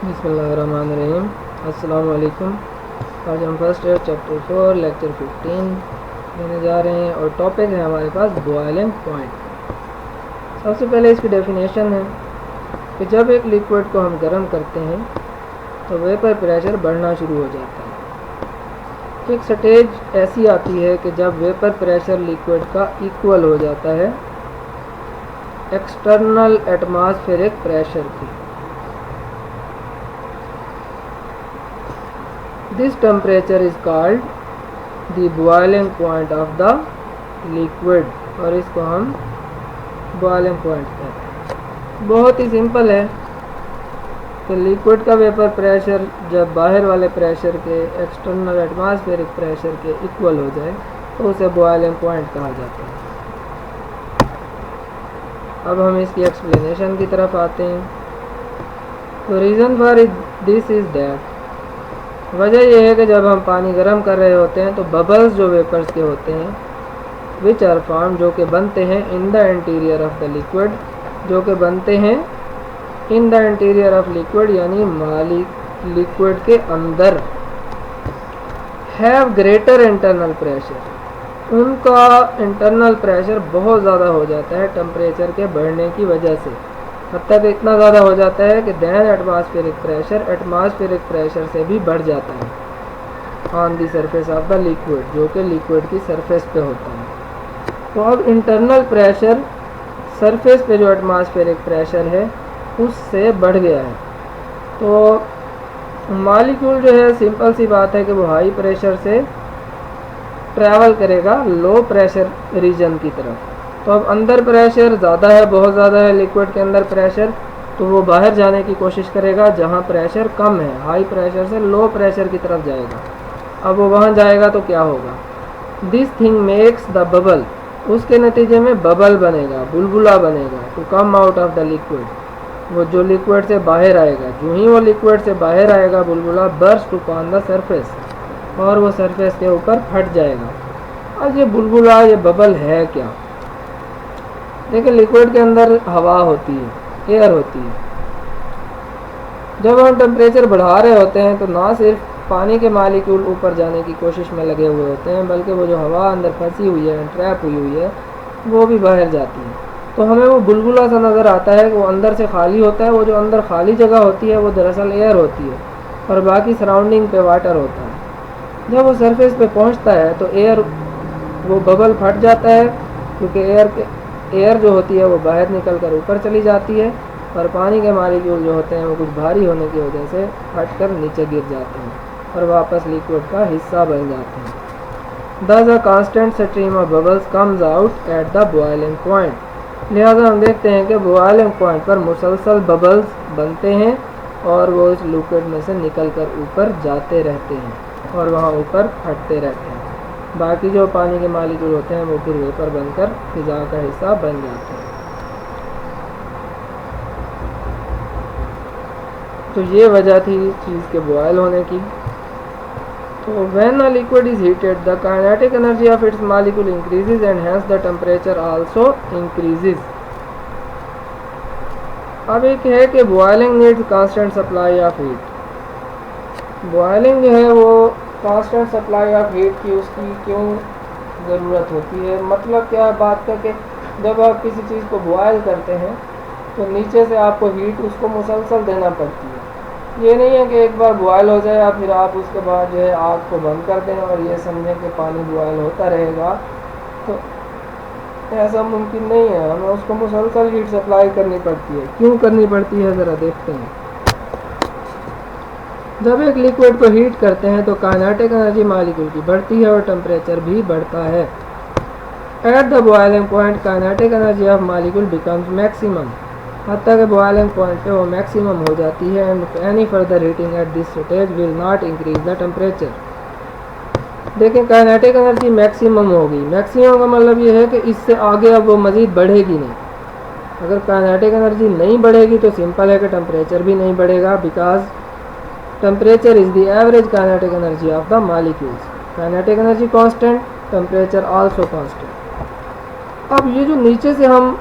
बिस्मिल्लाहिर्रहमानिर्रहीम। अस्सलाम वालेकुम। आज हम फर्स्ट ईयर चैप्टर 4 लेक्चर 15 लेने जा रहे हैं और टॉपिक है हमारे पास बॉयलिंग पॉइंट। सबसे पहले इसकी डेफिनेशन है कि जब एक लिक्विड को हम गर्म करते हैं तो वेपर प्रेशर बढ़ना शुरू हो जाता है। एक स्टेज ऐसी आती है कि जब वेपर प्रेशर लिक्विड का इक्वल हो जाता है एक्सटर्नल एटमॉस्फेरिक प्रेशर की। This temperature is called the boiling point of the liquid और इसको हम boiling point कहते हैं। बहुत ही सिंपल है कि लिक्विड का वेपर प्रेशर जब बाहर वाले प्रेशर के एक्सटर्नल एटमॉस्फेरिक प्रेशर के इक्वल हो जाए तो उसे बॉइलिंग पॉइंट कहा जाता है। अब हम इसकी एक्सप्लेनेशन की तरफ आते हैं। तो reason for this is that, वजह यह है कि जब हम पानी गर्म कर रहे होते हैं तो बबल्स जो वेपर्स के होते हैं विच आर फॉर्म जो कि बनते हैं in the interior of the liquid, जो कि बनते हैं in the interior of liquid यानी लिक्विड के अंदर, हैव ग्रेटर इंटरनल प्रेशर, उनका इंटरनल प्रेशर बहुत ज़्यादा हो जाता है टेम्परेचर के बढ़ने की वजह से। हद तक इतना ज़्यादा हो जाता है कि दैन एटमॉस्फेरिक प्रेशर से भी बढ़ जाता है on the surface of the liquid, जो कि लिक्विड की सरफेस पे होता है। तो अब इंटरनल प्रेशर सरफेस पे जो एटमॉस्फेरिक प्रेशर है उससे बढ़ गया है। तो मॉलिक्यूल जो है सिंपल सी बात है कि वो हाई प्रेशर से ट्रैवल करेगा लो प्रेशर रीजन की तरफ। तो अब अंदर प्रेशर ज़्यादा है, बहुत ज़्यादा है लिक्विड के अंदर प्रेशर, तो वो बाहर जाने की कोशिश करेगा जहाँ प्रेशर कम है, हाई प्रेशर से लो प्रेशर की तरफ जाएगा। अब वो वहाँ जाएगा तो क्या होगा, this thing makes the bubble, उसके नतीजे में बबल बनेगा, बुलबुला बनेगा, to come out of the liquid, वो जो लिक्विड से बाहर आएगा। जो ही वो लिक्विड से बाहर आएगा बुलबुला बर्स्ट अपॉन द सरफेस, और वो सरफेस के ऊपर फट जाएगा। अब ये बुलबुला ये बबल है क्या, देखिए लिक्विड के अंदर हवा होती है, एयर होती है। जब हम टेम्परेचर बढ़ा रहे होते हैं तो ना सिर्फ पानी के मालिक्यूल ऊपर जाने की कोशिश में लगे हुए होते हैं, बल्कि वो जो हवा अंदर फंसी हुई है, ट्रैप हुई है, वो भी बाहर जाती है। तो हमें वो बुलबुला सा नज़र आता है कि वो अंदर से खाली होता है। वो जो अंदर खाली जगह होती है वो दरअसल एयर होती है और बाकी सराउंडिंग पे वाटर होता है। जब वो सरफेस पे पहुंचता है तो एयर वो बबल फट जाता है, क्योंकि एयर जो होती है वो बाहर निकल कर ऊपर चली जाती है और पानी के मालिक्यूल जो होते हैं वो कुछ भारी होने की वजह से फट कर नीचे गिर जाते हैं और वापस लिक्विड का हिस्सा बन जाते हैं। Thus a constant stream of bubbles comes out at the boiling point। लिहाजा हम देखते हैं कि बॉइलिंग पॉइंट पर मुसलसल बबल्स बनते हैं और वो इस लिक्विड में से निकल कर ऊपर जाते रहते हैं और वहाँ ऊपर फटते रहते हैं। बाकी जो पानी के मालिक्यूल होते हैं वो फिर वेपर बनकर फिजा का हिस्सा बन जाते हैं। तो ये वजह थी चीज़ के बॉयल होने की। तो when a liquid is heated the kinetic energy of its molecule increases and hence the temperature also increases. अब एक है कि boiling needs constant supply of heat. Boiling जो है वो कांस्टेंट सप्लाई ऑफ हीट की उसकी क्यों ज़रूरत होती है, मतलब क्या है बात का कि जब आप किसी चीज़ को बॉयल करते हैं तो नीचे से आपको हीट उसको मुसलसल देना पड़ती है। ये नहीं है कि एक बार बॉयल हो जाए फिर आप उसके बाद जो है आग को बंद कर दें और ये समझें कि पानी बॉयल होता रहेगा, तो ऐसा मुमकिन नहीं है। हमें उसको मुसलसल हीट सप्लाई करनी पड़ती है। क्यों करनी पड़ती है ज़रा देखते हैं। जब एक लिक्विड को हीट करते हैं तो काइनेटिक एनर्जी मॉलिक्यूल की बढ़ती है और टेम्परेचर भी बढ़ता है। At the boiling point kinetic energy of molecule becomes maximum, हत्ता के बॉइलिंग पॉइंट पे वो मैक्सिमम हो जाती है। And any further heating at this stage will not increase the temperature. देखें काइनेटिक एनर्जी मैक्सिमम होगी, मैक्सिमम का मतलब ये है कि इससे आगे अब वो मज़ीद बढ़ेगी नहीं। अगर काइनेटिक एनर्जी नहीं बढ़ेगी तो सिंपल है कि टेम्परेचर भी नहीं बढ़ेगा, because temperature is the average kinetic energy of the molecules. Kinetic energy constant, temperature also constant. अब ये जो नीचे से हम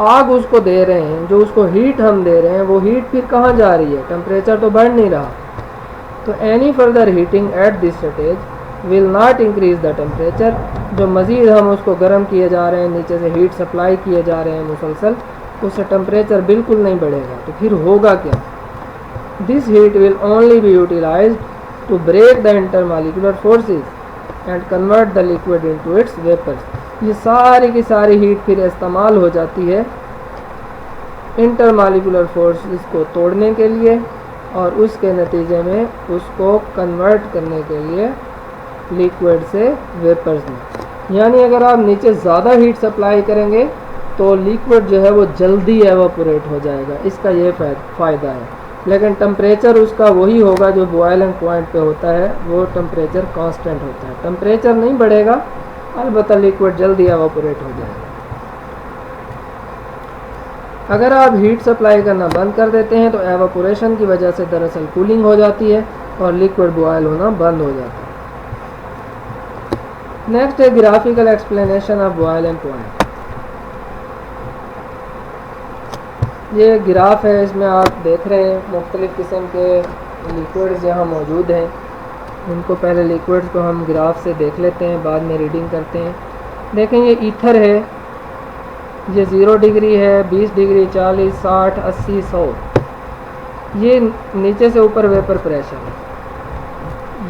आग उसको दे रहे हैं, जो उसको हीट हम दे रहे हैं, वो हीट फिर कहाँ जा रही है, टेम्परेचर तो बढ़ नहीं रहा। तो any further heating at this stage will not increase the temperature, जो मज़ीद हम उसको गर्म किए जा रहे हैं, नीचे से हीट सप्लाई किए जा रहे हैं मुसलसल, उससे टेम्परेचर बिल्कुल नहीं बढ़ेगा। तो फिर होगा क्या, this heat will only be utilised to break the intermolecular forces and convert the liquid into its vapours. ये सारी की सारी हीट फिर इस्तेमाल हो जाती है इंटरमॉलिक्यूलर फोर्सेस को तोड़ने के लिए और उसके नतीजे में उसको कन्वर्ट करने के लिए लिक्विड से वेपर्स में। यानी अगर आप नीचे ज़्यादा हीट सप्लाई करेंगे तो लिक्विड जो है वो जल्दी एवापोरेट हो जाएगा, इसका ये फ़ायदा है। लेकिन टेम्परेचर उसका वही होगा जो बॉयलिंग पॉइंट पे होता है, वो टेम्परेचर कांस्टेंट होता है। टेम्परेचर नहीं बढ़ेगा, अलबत्ता लिक्विड जल्दी एवापोरेट हो जाएगा। अगर आप हीट सप्लाई करना बंद कर देते हैं तो एवापोरेशन की वजह से दरअसल कूलिंग हो जाती है और लिक्विड बॉयल होना बंद हो जाता है। नेक्स्ट है graphical explanation of boiling point. ये ग्राफ है, इसमें आप देख रहे हैं मुख्तलिफ़ किस्म के लिक्विड्स यहाँ मौजूद हैं। इनको पहले लिक्विड्स को हम ग्राफ से देख लेते हैं, बाद में रीडिंग करते हैं। देखें ये ईथर है, ये 0 डिग्री है, 20 डिग्री, 40, 60, 80, 100। ये नीचे से ऊपर वेपर प्रेशर है।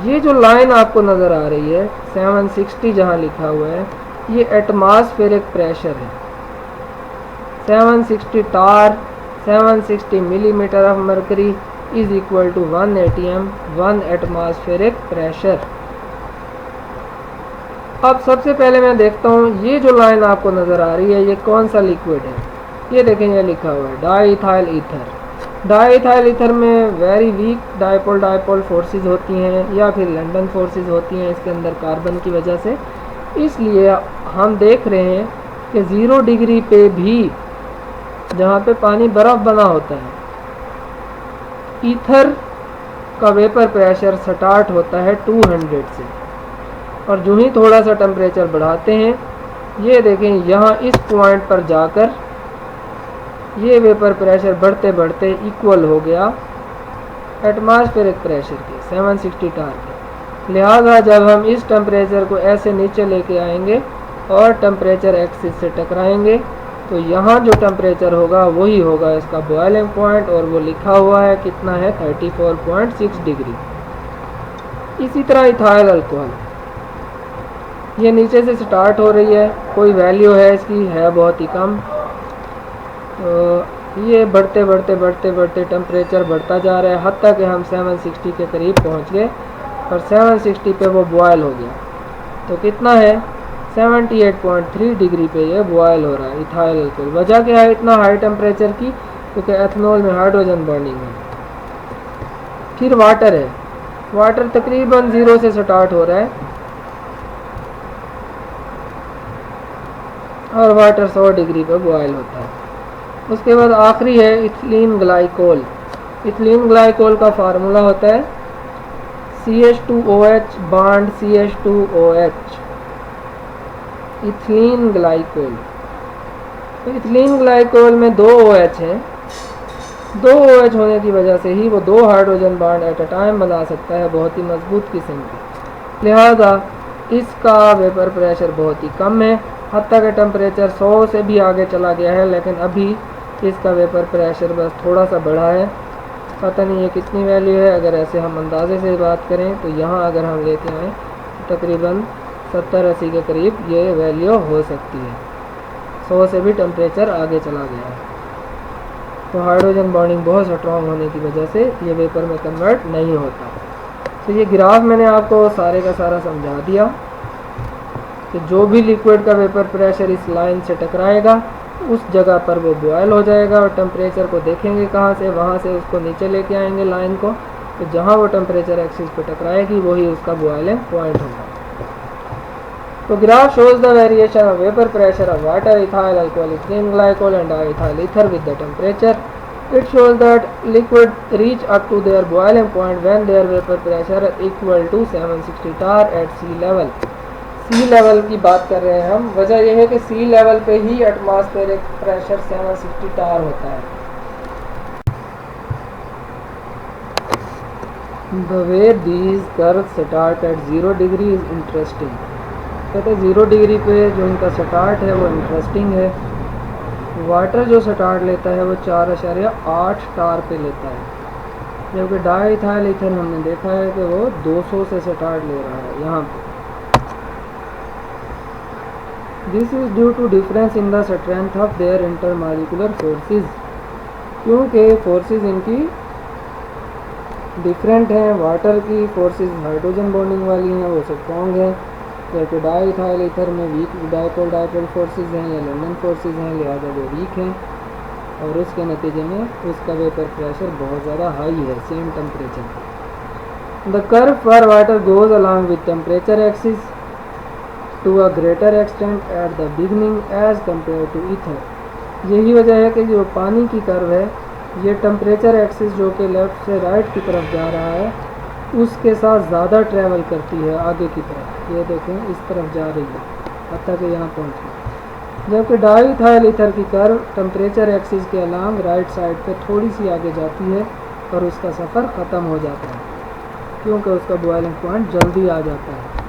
ये जो लाइन आपको नज़र आ रही है 760 जहाँ लिखा हुआ है, ये एटमॉस्फेरिक प्रेशर है। 760 torr 760 millimetre of mercury is equal to 1 atm 1 atmospheric pressure. अब सबसे पहले मैं देखता हूँ ये जो लाइन आपको नज़र आ रही है ये कौन सा लिक्विड है। ये देखें, ये लिखा हुआ है डाईइथाइल ईथर। डाईइथाइल ईथर में वेरी वीक डायपोल फोर्सेस होती हैं या फिर लंदन फोर्सेस होती हैं इसके अंदर कार्बन की वजह से। इसलिए हम देख रहे हैं कि 0 डिग्री पे भी जहाँ पे पानी बर्फ़ बना होता है, ईथर का वेपर प्रेशर स्टार्ट होता है 200 से, और जो ही थोड़ा सा टेम्परेचर बढ़ाते हैं, ये देखें यहाँ इस पॉइंट पर जाकर ये वेपर प्रेशर बढ़ते बढ़ते इक्वल हो गया एटमॉस्फेरिक प्रेशर के 760 टार के। लिहाजा जब हम इस टेम्परेचर को ऐसे नीचे लेके आएंगे और टेम्परेचर एक्सिस से टकराएंगे तो यहाँ जो टेम्परेचर होगा वही होगा इसका बॉयलिंग पॉइंट, और वो लिखा हुआ है कितना है 34.6 डिग्री। इसी तरह इथाइल अल्कोहल, ये नीचे से स्टार्ट हो रही है, कोई वैल्यू है इसकी है बहुत ही कम, तो ये बढ़ते बढ़ते बढ़ते बढ़ते टेम्परेचर बढ़ता जा रहा है हत्ता कि हम 760 के करीब पहुंच गए और 760 पे वो बॉयल हो गया। तो कितना है 78.3 डिग्री पे ये बॉयल हो रहा है इथाइल अल्कोहल। वजह क्या है इतना हाई टेम्परेचर की, क्योंकि एथनॉल में हाइड्रोजन बॉन्डिंग है। फिर वाटर है, वाटर तकरीबन 0 से स्टार्ट हो रहा है और वाटर 100 डिग्री पे बॉयल होता है। उसके बाद आखिरी है इथिलीन ग्लाइकोल। इथिलीन ग्लाइकोल का फार्मूला होता है CH2OH bond CH2OH, ethylene glycol. तो इथिलीन ग्लाइकोल में 2 OH हैं, 2 OH होने की वजह से ही वो 2 hydrogen bond at a time बना सकता है, बहुत ही मजबूत किस्म की। लिहाजा इसका वेपर प्रेशर बहुत ही कम है, हत्ता का टेम्परेचर 100 से भी आगे चला गया है, लेकिन अभी इसका वेपर प्रेशर बस थोड़ा सा बढ़ा है। पता नहीं ये कितनी वैल्यू है, अगर ऐसे हम अंदाजे से बात करें तो यहाँ अगर हम लेके आएँ तो तकरीबन 70-80 के करीब ये वैल्यू हो सकती है। 100 से भी टेम्परेचर आगे चला गया है, तो हाइड्रोजन बॉन्डिंग बहुत स्ट्रॉन्ग होने की वजह से ये वेपर में कन्वर्ट नहीं होता। तो ये ग्राफ मैंने आपको सारे का सारा समझा दिया कि जो भी लिक्विड का वेपर प्रेशर इस लाइन से टकराएगा उस जगह पर वो बॉयल हो जाएगा, और टेम्परेचर को देखेंगे कहाँ से, वहाँ से उसको नीचे लेके आएंगे लाइन को, तो जहाँ वो टेम्परेचर एक्सिस पे टकराएगी वही उसका बॉयलिंग पॉइंट होगा। तो graph shows the variation of vapor pressure of water, ethyl alcohol, ethylene glycol and diethyl ether with the temperature. It shows that liquid reach up to their boiling point when their vapor pressure is equal to 760 tar at sea level. Sea level की बात कर रहे हैं हम। वजह यह है कि सी लेवल पे ही एटमॉस्फेरिक प्रेशर 760 टार होता है। The way these curve start at 0 degree is interesting. कहते हैं 0 डिग्री पे जो इनका स्टार्ट है वो इंटरेस्टिंग है। वाटर जो स्टार्ट लेता है वो 4.8 टार पे लेता है, जबकि डाईइथाइल ईथर हमने देखा है कि वो 200 से स्टार्ट ले रहा है यहाँ पे। This is due to difference in the strength of their intermolecular forces, क्योंकि फोर्सेस इनकी डिफरेंट हैं। वाटर की फोर्सेस हाइड्रोजन बॉन्डिंग वाली हैं, वो स्ट्रॉन्ग है, जबकि डाईइथाइल ईथर में वीक डायपोल फोर्सेस हैं या लंडन फोर्सेस हैं, लिहाजा वो वीक हैं और उसके नतीजे में उसका वेपर प्रेशर बहुत ज़्यादा हाई है same temperature. The curve for water goes along with temperature axis to a greater extent at the beginning as compare to ether. यही वजह है कि जो पानी की कर्व है ये टेम्परेचर एक्सिस जो कि लेफ़्ट से राइट की तरफ जा रहा है उसके साथ ज़्यादा ट्रैवल करती है आगे की तरफ। ये देखें इस तरफ जा रही है हत्ता कि यहाँ पहुँची, जबकि डाईइथाइल ईथर की कर्व टेम्परेचर एक्सिस के अलांग राइट साइड पे थोड़ी सी आगे जाती है और उसका सफ़र ख़त्म हो जाता है क्योंकि उसका बॉइलिंग पॉइंट जल्दी आ जाता है।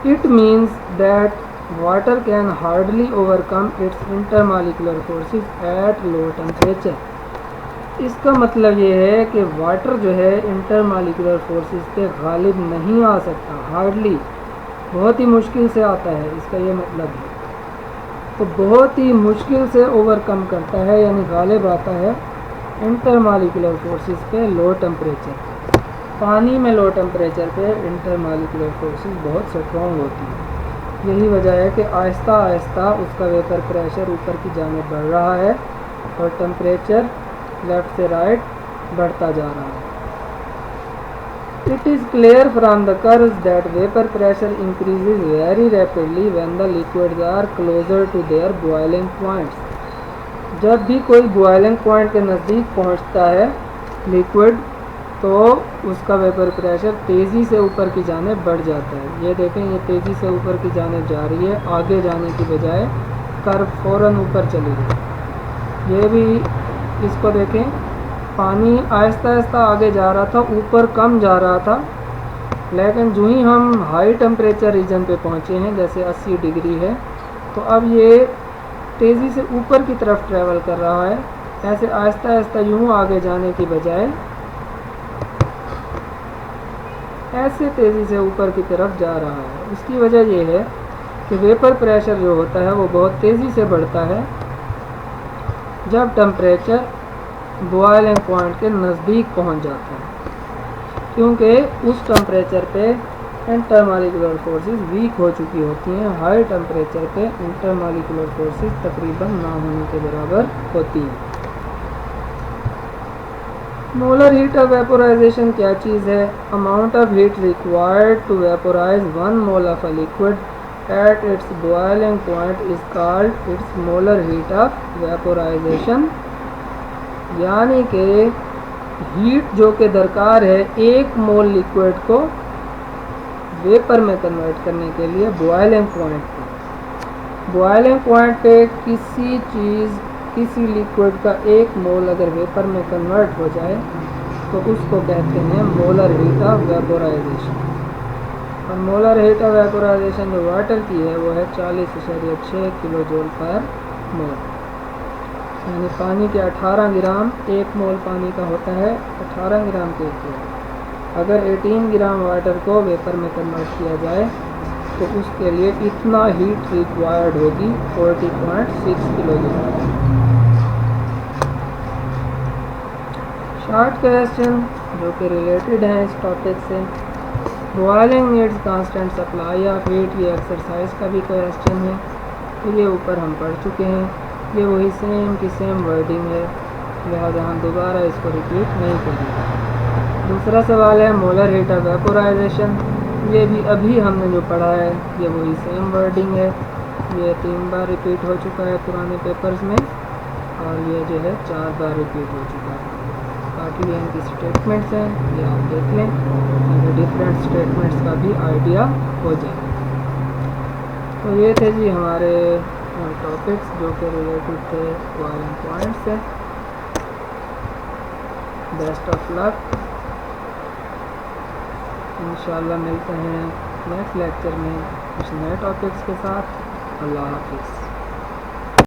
It means that water can hardly overcome its intermolecular forces at low temperature। इसका मतलब ये है कि वाटर जो है इंटरमॉलिक्यूलर फोर्सेस पे गालिब नहीं आ सकता, हार्डली, बहुत ही मुश्किल से आता है, इसका ये मतलब है। तो बहुत ही मुश्किल से ओवरकम करता है यानी गालिब आता है इंटरमॉलिक्यूलर फोर्सेस पे लो टेम्परेचर। पानी में लो टेम्परेचर पे इंटरमॉलिक्यूलर फोर्सेस बहुत स्ट्रॉन्ग होती है। यही वजह है कि आहिस्ता आहिस्ता उसका वेपर प्रेशर ऊपर की जानिब बढ़ रहा है और टेम्परेचर लेफ़्ट से राइट बढ़ता जा रहा है। It is clear from the curves that vapour pressure increases very rapidly when the liquids are closer to their boiling points. जब भी कोई बॉइलिंग पॉइंट के नज़दीक पहुंचता है लिक्विड तो उसका वेपर प्रेशर तेज़ी से ऊपर की जानिब बढ़ जाता है। ये देखें ये तेज़ी से ऊपर की जानिब जा रही है, आगे जाने की बजाय कर्व फ़ौरन ऊपर चली गई। ये भी इसको देखें, पानी आहिस्ता आहिस्ता आगे जा रहा था, ऊपर कम जा रहा था, लेकिन जो ही हम हाई टेम्परेचर रीजन पे पहुँचे हैं जैसे 80 डिग्री है तो अब ये तेज़ी से ऊपर की तरफ ट्रैवल कर रहा है। ऐसे आहिस्ता आहिस्ता यूँ आगे जाने की बजाय ऐसे तेज़ी से ऊपर की तरफ जा रहा है। इसकी वजह यह है कि वेपर प्रेशर जो होता है वो बहुत तेज़ी से बढ़ता है जब टेम्परेचर बॉइलिंग पॉइंट के नज़दीक पहुंच जाता है, क्योंकि उस टेम्परेचर पे इंटरमॉलिक्यूलर फोर्सेस वीक हो चुकी होती हैं। हाई टेम्परेचर पे इंटरमॉलिक्यूलर फोर्सेस तकरीबन ना होने के बराबर होती हैं। मोलर हीट ऑफ वेपोराइजेशन क्या चीज़ है? Amount of heat required to vaporise 1 mole of a liquid at its boiling point is called its molar heat of vaporisation. यानी कि हीट जो कि दरकार है 1 मोल लिक्विड को वेपर में कन्वर्ट करने के लिए बॉइलिंग पॉइंट पे किसी लिक्विड का 1 मोल अगर वेपर में कन्वर्ट हो जाए तो उसको कहते हैं मोलर हीट ऑफ वेपोराइजेशन। और मोलर हीट ऑफ वेपोराइजेशन जो वाटर की है वो है 40.6 किलो जूल पर मोल, यानी पानी के 18 ग्राम 1 मोल पानी का होता है 18 ग्राम के ऊपर। अगर 18 ग्राम वाटर को वेपर में कन्वर्ट किया जाए तो उसके लिए इतना हीट रिक्वायर्ड होगी 40.6 किलो जूल। शॉर्ट क्वेश्चन जो कि रिलेटेड है इस टॉपिक से, boiling needs constant supply of heat, ये एक्सरसाइज का भी क्वेश्चन है। तो ये ऊपर हम पढ़ चुके हैं, ये वही सेम की सेम वर्डिंग है, लिहाजा हम दोबारा इसको रिपीट नहीं करेंगे। दूसरा सवाल है मोलर हीट ऑफ वेपोराइजेशन, ये भी अभी हमने जो पढ़ा है ये वही सेम वर्डिंग है, ये 3 बार रिपीट हो चुका है पुराने पेपर्स में और ये जो है 4 बार रिपीट हो चुका है। बाकी ये इनकी स्टेटमेंट्स हैं, ये आप देख लें, ताकि डिफरेंट स्टेटमेंट्स का भी आइडिया हो जाए। तो ये थे जी हमारे टॉपिक्स जो कि रिलेटेड थे बॉइलिंग पॉइंट से। बेस्ट ऑफ लक, इंशाल्लाह मिलते हैं नेक्स्ट लेक्चर में कुछ नए टॉपिक्स के साथ। अल्लाह हाफिज़।